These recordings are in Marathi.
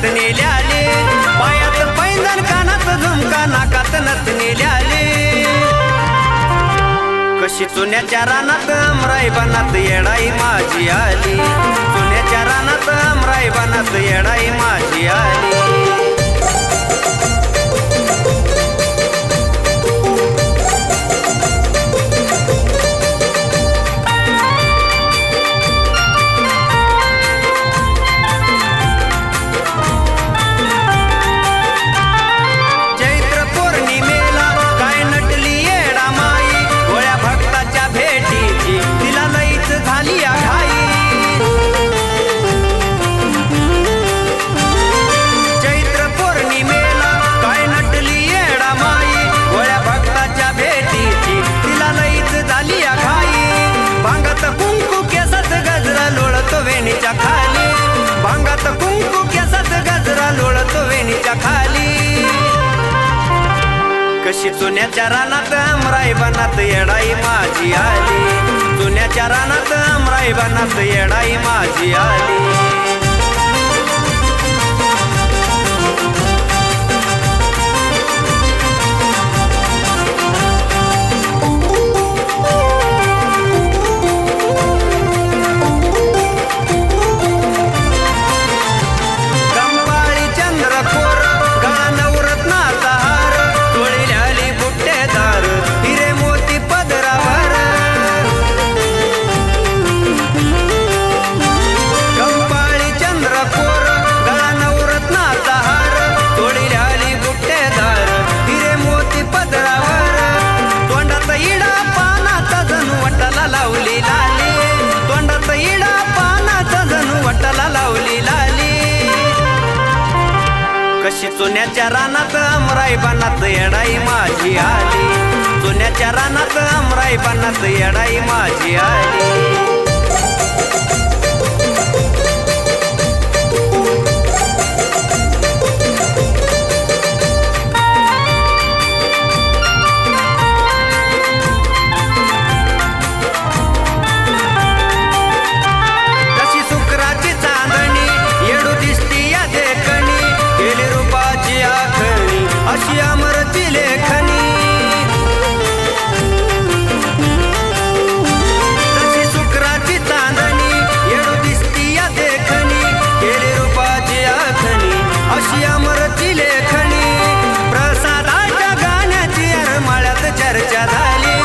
नथ नेल्याले, पायात पैंजण कानात झुमका नाकात नथ नेल्याले। कशी चुन्याच्या रानात अमराई बनात येडाई माझी आली, चुन्याच्या रानात अमराई बनात येडाई माझी आली। वेणीच्या खाली भांगात कुंकू केसात गजरा लोळतो वेणीच्या खाली। कशी चुन्याच्या रानात अमराई बनात येडाई माझी आली, चुन्याच्या रानात अमराई बनात येडाई माझी आली। कशी चुन्याच्या रानात अमराई बनात येडाई माझी आली, चुन्याच्या रानात अमराई बनात येडाई माझी आली। अशी अमरची लेखनी, जशी शुक्राची चांदणी येडू दिसती या देखणी, केली रूपाची आखणी अशी अमरची लेखनी। प्रसादाच्या गाण्याची अरमाळ्यात चर्चा झाली,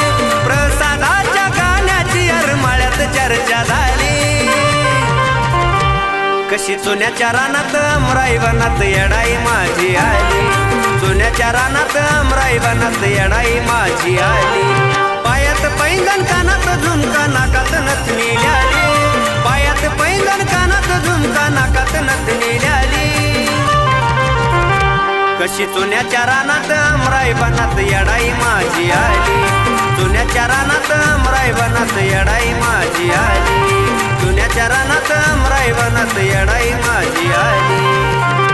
प्रसादाच्या गाण्याची अरमाळ्यात चर्चा झाली। कशी चुन्याच्या रानात अमराई बनात येडाई माझी आली, चुन्याच्या रानात अमराई बनात येडाई माझी आली। पायात पैंजण कानात झुमका नाकात नथ नेल्याली, पायात पैंजण कानात झुमका नाकात नथ नेल्याली। कशी चुन्याच्या रानात अमराई बनात येडाई माझी आली, चुन्याच्या रानात अमराई बनात येडाई माझी आली, चुन्याच्या रानात अमराई बनात येडाई माझी आली।